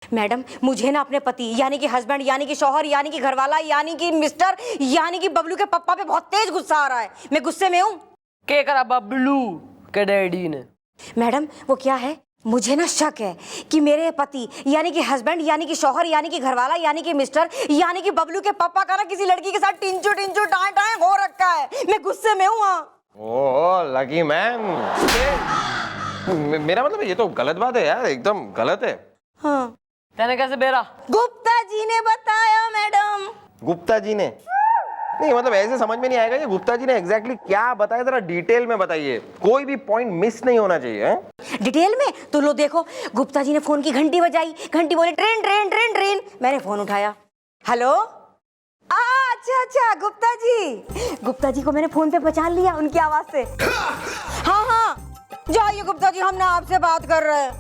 Madam मुझे ना अपने पति यानी कि हस्बैंड यानी कि शौहर यानी कि घरवाला यानी कि मिस्टर यानी कि बबलू के पप्पा पे बहुत तेज गुस्सा आ रहा है। मैं गुस्से में हूँ। के करा बबलू के डैडी ने? मैडम वो क्या है, मुझे ना शक है कि मेरे पति यानी कि हस्बैंड यानी कि शौहर यानी कि घरवाला यानी कि मिस्टर यानी कि बबलू के पापा का ना किसी लड़की के साथ टिंचू टिंचू टाए टाए हो रखा है। मैं गुस्से में हूँ। ओह लकी मैन, मेरा मतलब ये तो गलत बात है यार, एकदम गलत है। हाँ तेने कैसे बेरा? गुप्ता जी ने बताया मैडम। गुप्ता जी ने? नहीं मतलब ऐसे समझ में नहीं आएगा ये गुप्ता जी ने एग्जैक्टली क्या बताया, जरा डिटेल में बताइए, कोई भी पॉइंट मिस नहीं होना चाहिए। डिटेल में तो लो देखो, गुप्ता जी ने फोन की घंटी बजाई, घंटी बोली ट्रेन ट्रेन ट्रेन ट्रेन। मैंने फोन उठाया, हेलो। अच्छा अच्छा गुप्ता जी को मैंने फोन पे पहचान लिया उनकी आवाज से। हाँ हाँ जाइए गुप्ता जी, हम ना आपसे बात कर रहे हैं।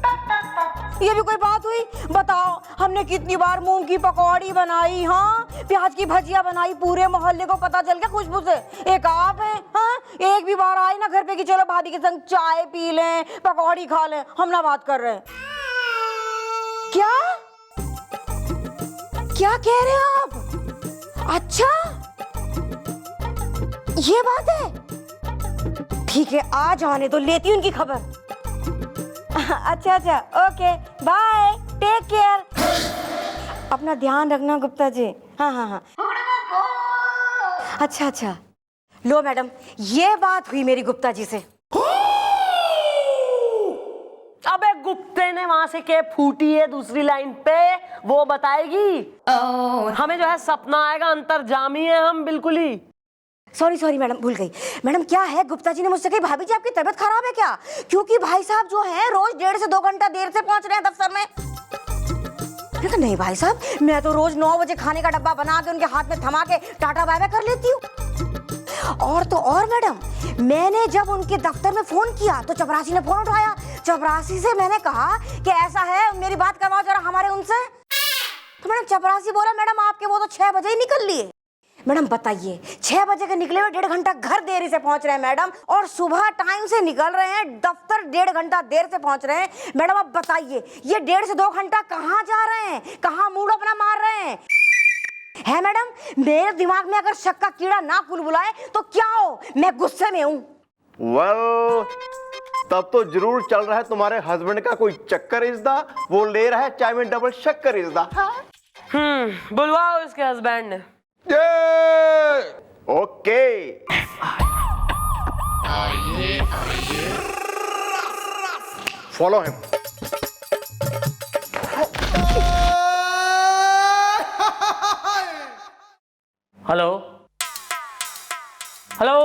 ये भी कोई बात हुई? बताओ हमने कितनी बार मूंग की पकौड़ी बनाई, हाँ प्याज की भजिया बनाई, पूरे मोहल्ले को पता चल गया खुशबू से। एक आप हैं, हाँ एक भी बार आई ना घर पे कि चलो भाभी के संग चाय पी लें पकौड़ी खा लें। हम ना बात कर रहे हैं। क्या क्या कह रहे हैं आप? अच्छा ये बात है, ठीक है आ जाने तो लेती हूँ उनकी खबर। अच्छा अच्छा ओके बाय टेक केयर, अपना ध्यान रखना गुप्ता जी। हाँ हाँ हाँ अच्छा अच्छा। लो मैडम ये बात हुई मेरी गुप्ता जी से। अबे गुप्ते ने वहां से के फूटी है दूसरी लाइन पे, वो बताएगी। हमें जो है सपना आएगा, अंतर्जामी है हम बिल्कुल ही। सॉरी मैडम भूल गई। मैडम क्या है, गुप्ता जी ने मुझसे कही भाभी जी आपकी तबीयत खराब है क्या? क्योंकि भाई साहब जो है रोज 1.5 से 2 घंटा देर से पहुंच रहे हैं दफ्तर में। मैंने कहा नहीं भाई साहब, मैं तो रोज 9 बजे खाने का डब्बा बना के उनके हाथ में थमा के टाटा बाय बाय कर लेती हूँ। और तो और मैडम, मैंने जब उनके दफ्तर में फोन किया तो चपरासी ने फोन उठाया। चपरासी से मैंने कहा कि ऐसा है मेरी बात करवाओ जरा हमारे उनसे। तो मैडम चपरासी बोला मैडम आपके वो तो 6 बजे ही निकल लिए। मैडम बताइए 6 बजे के निकले हुए 1.5 घंटा घर देरी से पहुंच रहे हैं मैडम, और सुबह टाइम से निकल रहे हैं दफ्तर 1.5 घंटा देर से पहुंच रहे हैं। मैडम अब बताइए ये 1.5 से 2 घंटा कहाँ जा रहे हैं, कहाँ मूड अपना मार रहे हैं? है मैडम मेरे दिमाग में अगर शक का कीड़ा ना कुलबुलाए तो क्या हो, मैं गुस्से में हूँ। वेल तब तो जरूर चल रहा है तुम्हारे हस्बैंड का कोई चक्कर इज़दा, वो ले रहा है चाय में डबल शक्कर इज़दा। बुलवाओ इसके हस्बैंड ने। Okay follow him. Hello hello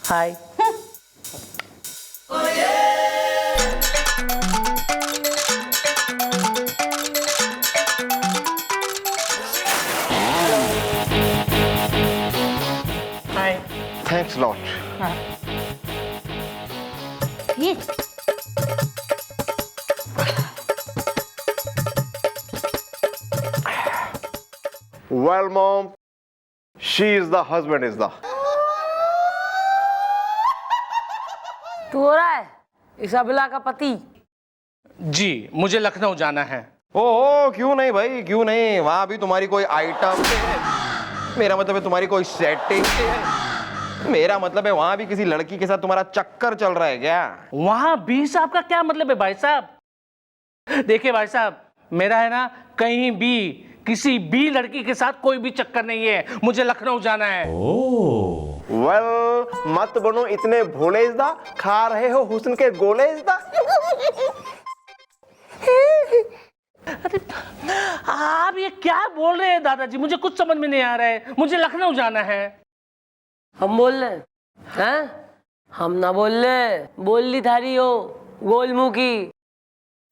hi. Hi. Thanks lot. ये well mom she is the husband is the. तू हो रहा है इसाबेला का पति? जी मुझे लखनऊ जाना है। ओह क्यों नहीं भाई, क्यों नहीं, वहां भी तुम्हारी कोई आइटम, मेरा मतलब है तुम्हारी कोई सेटिंग, मेरा मतलब है वहां भी किसी लड़की के साथ तुम्हारा चक्कर चल रहा है क्या? वहां भी साहब का क्या मतलब है भाई साहब? देखिए भाई साहब, मेरा है ना कहीं भी किसी भी लड़की के साथ कोई भी चक्कर नहीं है, मुझे लखनऊ जाना है। वेल मत बनो इतने भोले इज़दा, खा रहे हो हुस्न के गोले इज़दा। आप ये क्या बोल रहे हैं दादाजी, मुझे कुछ समझ में नहीं आ रहा है, मुझे लखनऊ जाना है। हम बोल रहे हैं? हम ना बोल रहे, बोल ली थारी हो गोल मुंह की।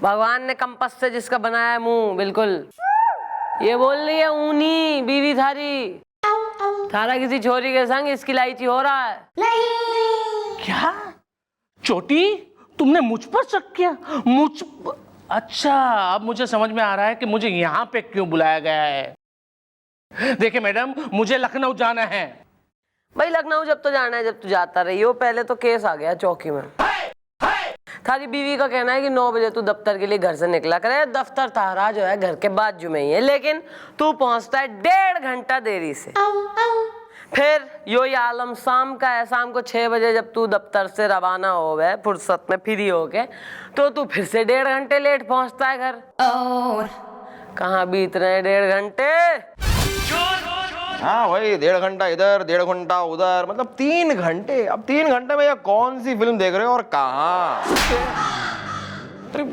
भगवान ने कंपस से जिसका बनाया है मुंह बिल्कुल, ये बोल रही है ऊनी बीवी थारी, थारा किसी छोरी के संग इसकी लाइची हो रहा है। क्या चोटी तुमने मुझ पर शक किया? अच्छा, अब मुझे समझ में आ रहा है कि मुझे यहां पे क्यों बुलाया गया है। देखिए मैडम, मुझे लखनऊ जाना है। भाई लखनऊ जब तो जाना है, जब तो जाता रही हो। पहले तो केस आ गया चौकी में। थारी बीवी का कहना है कि 9 बजे तू दफ्तर के लिए घर से निकला करे। दफ्तर तारा जो है घर के बाजू में ही है, लेकिन तू पहुंचता है 1.5 घंटा देरी से। फिर यो ही आलम शाम का है। शाम को 6 बजे जब तू दफ्तर से रवाना हो गए फुर्सत में फ्री हो के, तो तू फिर से 1.5 घंटे लेट पहुंचता है घर। कहाँ बीत रहे हैं 1.5 घंटे? हाँ भाई, 1.5 घंटा इधर 1.5 घंटा उधर, मतलब 3 घंटे। अब 3 घंटे में ये कौन सी फिल्म देख रहे हो और कहाँ? अरे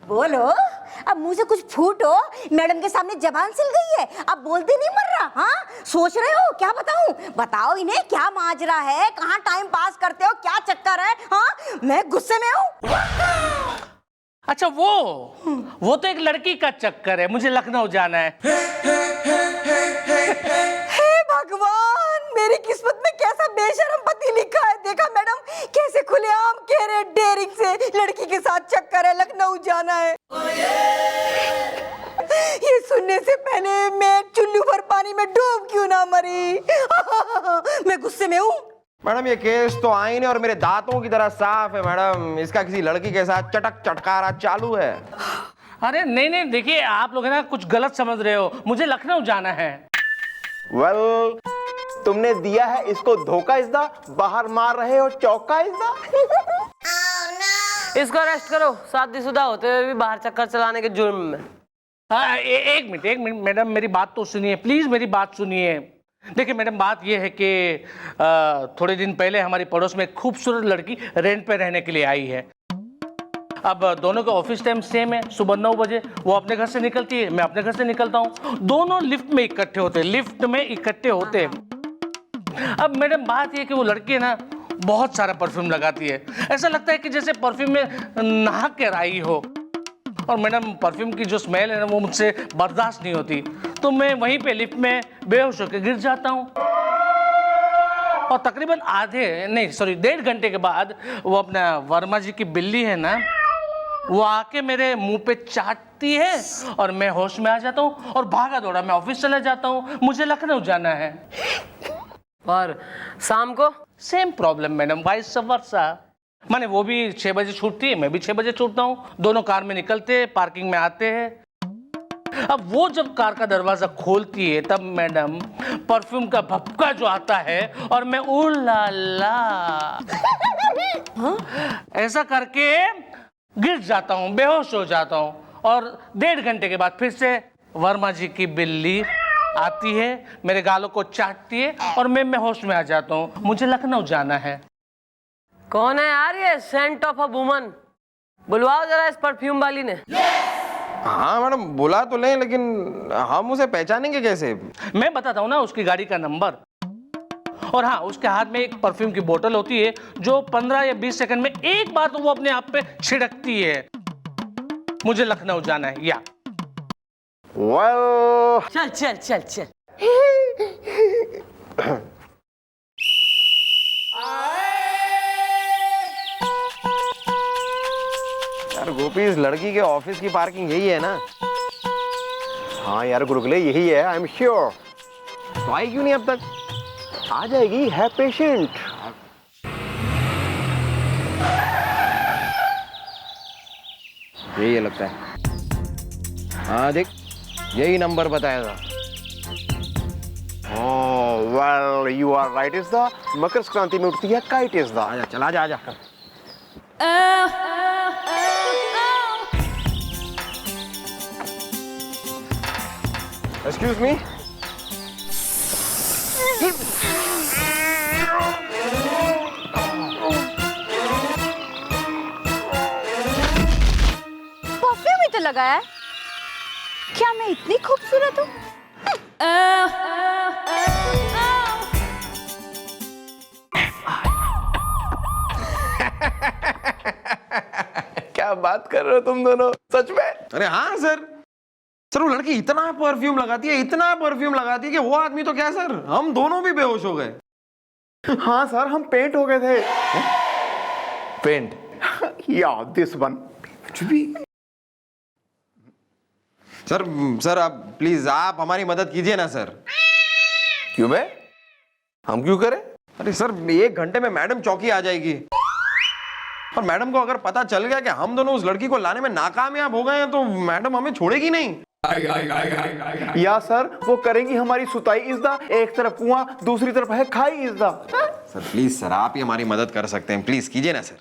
बोलो, अब मुंह से कुछ फूटो। मैडम के सामने जबान सिल गई है, अब बोलते नहीं मर रहा। हाँ, सोच रहे हो क्या बताऊं? बताओ इन्हें क्या माजरा है, कहाँ टाइम पास करते हो, क्या चक्कर है? हाँ, मैं गुस्से में हूँ। अच्छा, वो तो एक लड़की का चक्कर है। मुझे लखनऊ जाना है। हे भगवान, मेरी किस्मत में कैसा बेशरम पति लिखा है। देखा मैडम, कैसे खुलेआम कह रहे डेयरिंग से लड़की के साथ चक्कर है, लखनऊ जाना है। ये सुनने से पहले मैं चुल्लू भर पानी में डूब क्यों ना मरी। मैं गुस्से में हूँ। मैडम, ये केस तो आईने और मेरे दांतों की तरह साफ है मैडम। इसका किसी लड़की के साथ चटक चटकारा चालू है। अरे नहीं, देखिए आप लोग है ना कुछ गलत समझ रहे हो। मुझे लखनऊ जाना है। वेल, तुमने दिया है इसको धोखा इज़दा, बाहर मार रहे हो चौका इज़दा। इसको अरेस्ट करो, शादीशुदा होते हुए भी बाहर चक्कर चलाने के जुर्म में। हाँ, एक मिनट मैडम, मेरी बात तो सुनिए प्लीज, मेरी बात सुनिए। देखिए मैडम, बात ये है कि थोड़े दिन पहले हमारी पड़ोस में एक खूबसूरत लड़की रेंट पे रहने के लिए आई है। अब दोनों का ऑफिस टाइम सेम है, सुबह 9 बजे वो अपने घर से निकलती है, मैं अपने घर से निकलता हूँ। दोनों लिफ्ट में इकट्ठे होते हैं। अब मैडम बात ये है कि वो लड़की है ना बहुत सारा परफ्यूम लगाती है। ऐसा लगता है कि जैसे परफ्यूम में नहा कर आई हो। और मैडम परफ्यूम की जो स्मेल है ना वो मुझसे बर्दाश्त नहीं होती, तो मैं वहीं पे लिफ्ट में बेहोश होकर गिर जाता हूँ। और तकरीबन 1.5 घंटे के बाद वो अपना वर्मा जी की बिल्ली है ना, वो आके मेरे मुंह पे चाटती है और मैं होश में आ जाता हूँ और भागा दौड़ा मैं ऑफिस चला जाता हूँ। मुझे लखनऊ जाना है। और शाम को same problem madam, vice versa. माने वो भी 6 बजे छूटती है, मैं भी 6 बजे छूटता हूँ। दोनों कार में निकलते हैं, पार्किंग में आते हैं। अब वो जब कार का दरवाजा खोलती है तब मैडम परफ्यूम का भपका जो आता है और मैं उल्लाला ऐसा करके गिर जाता हूँ, बेहोश हो जाता हूँ। और 1.5 घंटे के बाद फिर से वर्मा जी की बिल्ली आती है, मेरे गालों को चाटती है और मैं होश में आ जाता हूँ। मुझे लखनऊ जाना है। कौन है यार ये सेंट ऑफ अ वुमन? बुलवाओ जरा इस परफ्यूम वाली ने। हाँ मैडम, बुला तो लें, लेकिन हम उसे पहचानेंगे कैसे? मैं बताता हूँ ना उसकी गाड़ी का नंबर। और हाँ, उसके हाथ में एक परफ्यूम की बोतल होती है जो 15 या 20 सेकंड में एक बार तो वो अपने आप पे छिड़कती है। मुझे लखनऊ जाना है। या वेल, चल चल चल चल। यार गोपी, इस लड़की के ऑफिस की पार्किंग यही है ना? हाँ यार गुरुकुले, यही है, आई एम श्योर। तो आई क्यों नहीं अब तक? आ जाएगी, है पेशेंट। यही लगता है। हाँ देख, यही नंबर बताया था। Oh, well, you are right इज़दा। Makar Sankranti में उठती है काइट इज़दा। आजा, चल आजा आजा। Excuse me? परफ्यूम ही तो लगाया है। क्या मैं इतनी खूबसूरत हूँ? क्या बात कर रहे हो तुम दोनों, सच में? अरे हाँ सर, वो लड़की इतना परफ्यूम लगाती है कि वो आदमी तो क्या सर, हम दोनों भी बेहोश हो गए। हाँ सर, हम पेंट हो गए थे। पेंट? या दिस वन, कुछ भी। सर सर आप प्लीज आप हमारी मदद कीजिए ना सर। क्यों बे? हम क्यों करें? अरे सर 1 घंटे में मैडम चौकी आ जाएगी और मैडम को अगर पता चल गया कि हम दोनों उस लड़की को लाने में नाकामयाब हो गए हैं तो मैडम हमें छोड़ेगी नहीं। या सर वो करेंगी हमारी सुताई इज़्दा, एक तरफ कुआं दूसरी तरफ है खाई इज़्दा। सर प्लीज सर आप ही हमारी मदद कर सकते हैं, प्लीज कीजिए ना सर।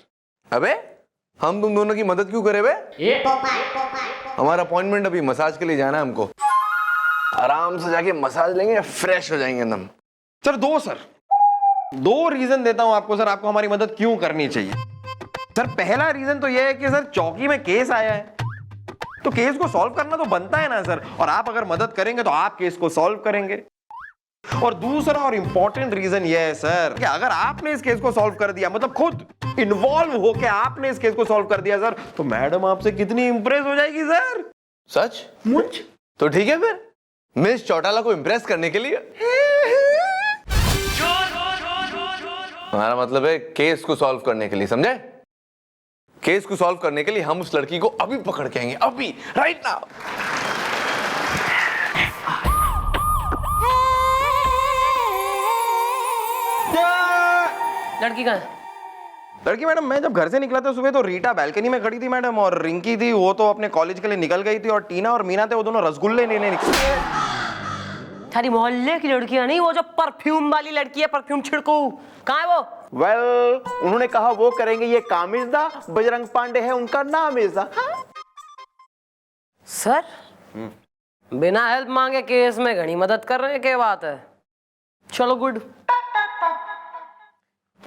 अबे हम तुम दोनों की मदद क्यों करें बे? हमारा अपॉइंटमेंट अभी मसाज के लिए जाना है हमको। आराम से जाके मसाज लेंगे, फ्रेश हो जाएंगे एकदम। सर 2 रीजन देता हूं आपको सर, आपको हमारी मदद क्यों करनी चाहिए। सर पहला रीजन तो यह है कि सर चौकी में केस आया है तो केस को सॉल्व करना तो बनता है ना सर, और आप अगर मदद करेंगे तो आप केस को सॉल्व करेंगे। और दूसरा और इंपॉर्टेंट रीजन यह है सर कि अगर आपने इस केस को सॉल्व कर दिया, मतलब खुद इन्वॉल्व होके आपने इस केस को सॉल्व कर दिया सर, तो मैडम आपसे कितनी इंप्रेस हो जाएगी सर। सच मुझ तो ठीक है फिर मिस चौटाला को इम्प्रेस करने के लिए हमारा मतलब है केस को सॉल्व करने के लिए, समझे? केस को सॉल्व करने के लिए हम उस लड़की को अभी पकड़ के आएंगे, अभी राइट नाउ। लड़की कहाँ है? लड़की मैडम मैं जब घर से निकला था सुबह तो रीटा बालकनी में खड़ी थी मैडम, और रिंकी थी वो तो अपने कॉलेज के लिए निकल गई थी, और टीना और मीना थे वो दोनों रसगुल्ले लेने निकले। थारी मोहल्ले की लड़कियां नहीं, वो जो परफ्यूम वाली लड़की है, परफ्यूम छिड़को, कहाँ है वो? वेल उन्होंने कहा वो करेंगे ये काम इज़्दा, बजरंग पांडे है उनका नाम इज़्दा। सर बिना हेल्प मांगे केस में घनी मदद कर रहे हैं, क्या बात है? चलो गुड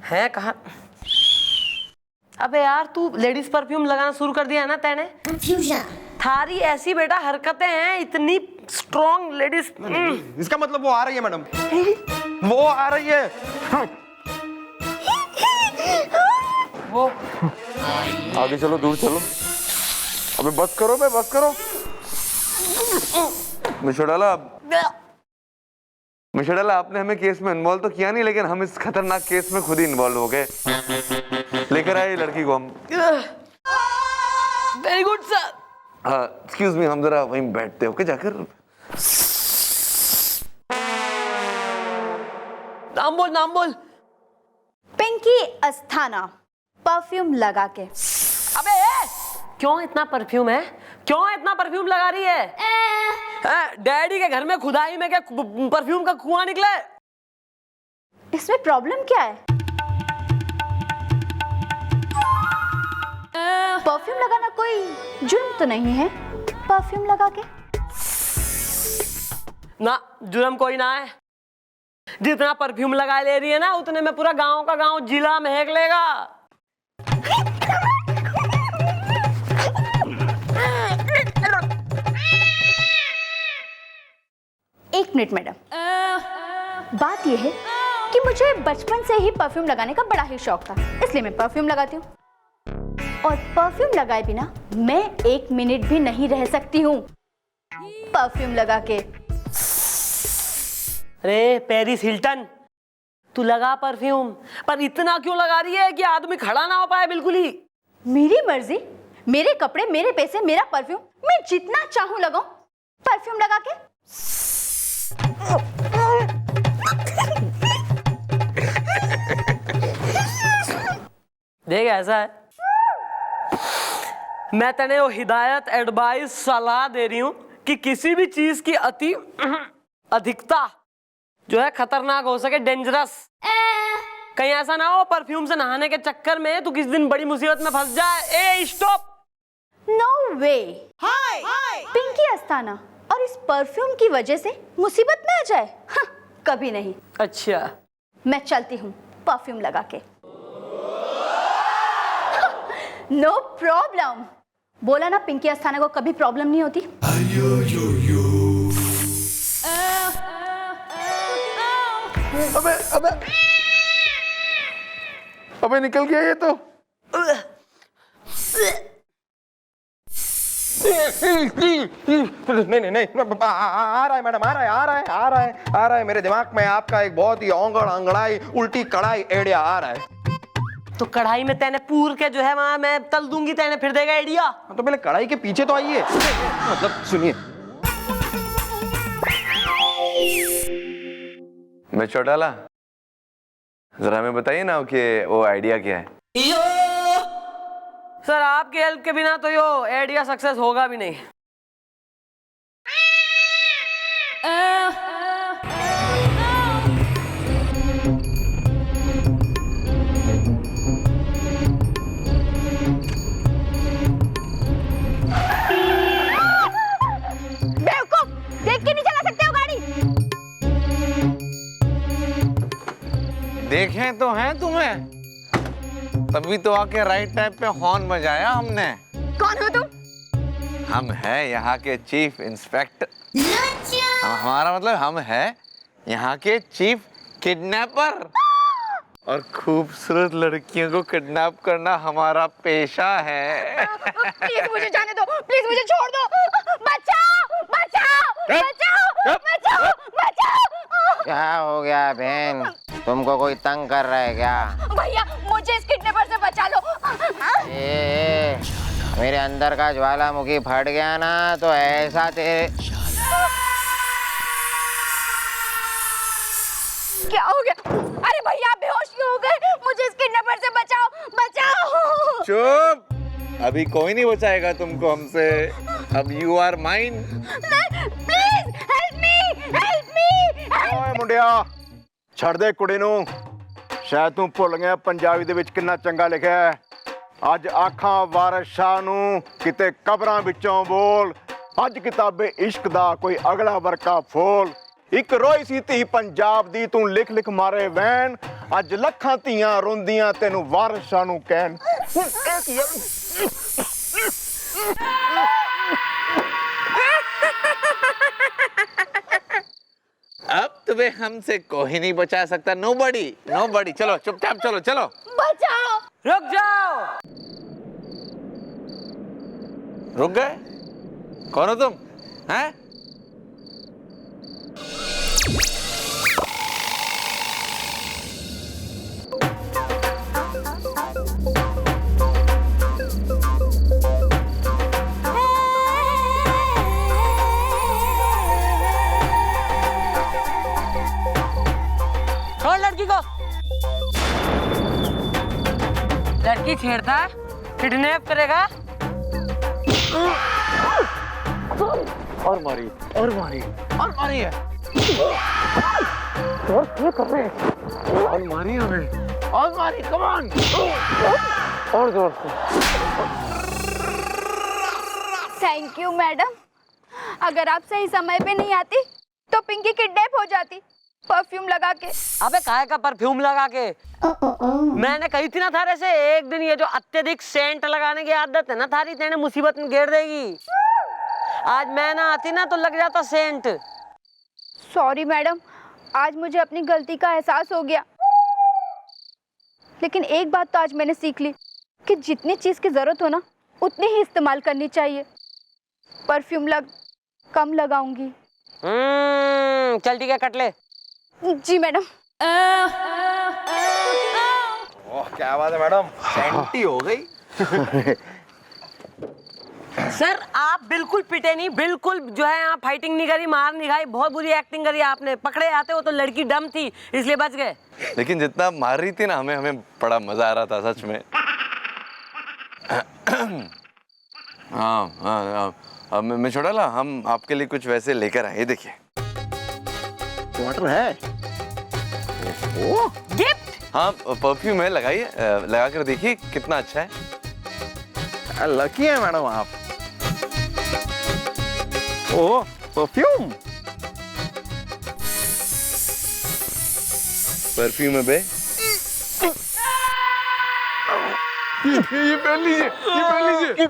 है। कहा अबे यार तू लेडीज परफ्यूम लगाना शुरू कर दिया है ना तैने? थारी ऐसी बेटा हरकतें हैं, इतनी स्ट्रॉन्ग लेडीज। इसका मतलब वो आ रही है मैडम, वो आ रही है। वो आगे चलो, दूर चलो। अबे बस करो बे, बस करो। मिस्टर डाला आपने हमें केस में इन्वॉल्व तो किया नहीं, लेकिन हम इस खतरनाक केस में खुद ही इन्वॉल्व हो गए। लेकर आए लड़की को हम। Very good sir. हाँ एक्सक्यूज मी, हम जरा वहीं बैठते हो के जाकर। नाम बोल, नाम बोल। पिंकी अस्थाना, परफ्यूम लगा के। अबे क्यों इतना परफ्यूम है? क्यों इतना परफ्यूम लगा रही है? डैडी के घर में खुदाई में क्या परफ्यूम का कुआं निकला है? इसमें प्रॉब्लम क्या है? परफ्यूम लगाना कोई जुर्म तो नहीं है। परफ्यूम लगा के ना जुर्म कोई ना है। जितना परफ्यूम लगा ले रही है ना उतने में पूरा गांव का गांव जिला महक लेगा। एक मिनट मैडम, बात यह है कि मुझे बचपन से ही परफ्यूम लगाने का बड़ा ही शौक था, इसलिए मैं परफ्यूम लगाती हूँ। और परफ्यूम लगाए बिना मैं 1 मिनट भी नहीं रह सकती हूँ। परफ्यूम लगा के। अरे पेरिस हिल्टन, तू लगा परफ्यूम, पर इतना क्यों लगा रही है कि आदमी खड़ा ना हो पाए बिल्कुल ही? मेरी मर्जी, मेरे कपड़े, मेरे पैसे, मेरा परफ्यूम, मैं जितना चाहूं लगाऊं। परफ्यूम लगा के। देख ऐसा है, मैं तेने वो हिदायत, एडवाइस, सलाह दे रही हूं कि किसी भी चीज की अधिकता जो है खतरनाक हो सके, डेंजरस। कहीं ऐसा ना हो परफ्यूम से नहाने के चक्कर में तू किसी दिन बड़ी मुसीबत में फंस जाए। ए स्टॉप! नो वे। पिंकी अस्थाना और इस परफ्यूम की वजह से मुसीबत में आ जाए? हाँ, कभी नहीं। अच्छा मैं चलती हूँ परफ्यूम लगा के। No problem. बोला ना पिंकी अस्थाना को कभी प्रॉब्लम नहीं होती। अबे अबे अबे निकल गया ये तो। नहीं आ रहा है मैडम, आ रहा है मेरे दिमाग में आपका एक बहुत ही औंगड़ अंगड़ाई उल्टी कड़ाई आइडिया आ रहा है। तो कढ़ाई में तेने पूर के जो है वहां मैं तल दूंगी, तेने फिर देगा आइडिया। तो पहले कढ़ाई के पीछे तो आइए, मतलब सुनिए। मैं चौटाला, जरा हमें बताइए ना कि वो आइडिया क्या है। सर आपके हेल्प के बिना तो यो आइडिया सक्सेस होगा भी नहीं। बेवकूफ, देख के नहीं चला सकते हो गाड़ी। देखें तो हैं तुम्हें, तभी तो आके राइट टाइम पे हॉर्न बजाया हमने। कौन हो तुम? हम हैं यहाँ के चीफ इंस्पेक्टर। हमारा मतलब हम हैं यहाँ के चीफ किडनैपर, और खूबसूरत लड़कियों को किडनैप करना हमारा पेशा है। प्लीज मुझे जाने दो, प्लीज मुझे छोड़ दो। बचाओ बचाओ बचाओ बचाओ बचाओ। क्या हो गया बहन, तुमको कोई तंग कर रहा है क्या? भैया मुझे इस किडनैपर से बचा लो। ए, मेरे अंदर का ज्वालामुखी फट गया ना तो ऐसा तेरे। क्या हो गया? अरे भैया आप बेहोश क्यों हो गए? मुझे इस किडनैपर से बचाओ बचाओ। चुप, अभी कोई नहीं बचाएगा तुमको हमसे। अब you are mine. Please help me help me. ਓਏ ਮੁੰਡਿਆ ਛੱਡ ਦੇ ਕੁੜੀ ਨੂੰ। ਸ਼ਾਇਦ ਤੂੰ ਭੁੱਲ ਗਿਆ ਪੰਜਾਬੀ ਦੇ ਵਿੱਚ ਕਿੰਨਾ ਚੰਗਾ ਲਿਖਿਆ ਹੈ। ਅੱਜ ਆਖਾਂ ਵਾਰਿਸ ਸ਼ਾਹ ਨੂੰ ਕਿਤੇ ਕਬਰਾਂ ਵਿੱਚੋਂ ਬੋਲ, ਅੱਜ ਕਿਤਾਬੇ ਇਸ਼ਕ ਦਾ ਕੋਈ ਅਗਲਾ ਵਰਕਾ ਫੋਲ। ਇੱਕ ਰੋਈ ਸੀ ਧੀ ਪੰਜਾਬ ਦੀ ਤੂੰ ਲਿਖ ਲਿਖ ਮਾਰੇ ਵੈਨ, ਅੱਜ ਲੱਖਾਂ ਧੀਆਂ ਰੋਂਦੀਆਂ ਤੈਨੂੰ ਵਾਰਿਸ ਸ਼ਾਹ ਨੂੰ ਕਹਿਣ। अब तुम्हें हमसे कोई नहीं बचा सकता। Nobody nobody. चलो चुपचाप चलो चलो। बचाओ। रुक जाओ। रुक गए? कौन हो तुम? हैं? छोड़ लड़की को। लड़की छेड़ता है, किडनैप करेगा। और मारी और मारी और मारी है। और मारी हमें और मारी। कम ऑन, और जोर से। थैंक यू मैडम, अगर आप सही समय पे नहीं आती तो पिंकी किडनैप हो जाती परफ्यूम लगा के। अबे काहे का परफ्यूम लगा के? मैंने कही थी ना थारे से, एक दिन ये जो अत्यधिक सेंट लगाने की आदत है ना थारी, तेने मुसीबत में घेर देगी। आज मैं ना आती ना तो लग जाता सेंट। सॉरी मैडम, आज मुझे अपनी गलती का एहसास हो गया, लेकिन एक बात तो आज मैंने सीख ली कि जितनी चीज की जरूरत हो ना उतनी ही इस्तेमाल करनी चाहिए। परफ्यूम कम लगाऊंगी। चल ठीक है, कट ले। जी मैडम। ओह क्या बात है मैडम, सेंटी हो गई। सर आप बिल्कुल पिटे नहीं, बिल्कुल जो है आप फाइटिंग नहीं करी, मार नहीं खाई, बहुत बुरी एक्टिंग करी आपने। पकड़े आते हो तो लड़की डम थी इसलिए बच गए। लेकिन जितना मार रही थी ना हमें बड़ा मजा आ रहा था सच में। हाँ, मैं छोड़ा, हम आपके लिए कुछ वैसे लेकर आए, देखिए। टमाटर है। गिफ्ट। हाँ परफ्यूम है, लगाइए, लगा कर देखिए कितना अच्छा है। लकी है मैडम आप। ओह परफ्यूम। परफ्यूम है बे। ये पहन लीजिए, ये पहन लीजिए।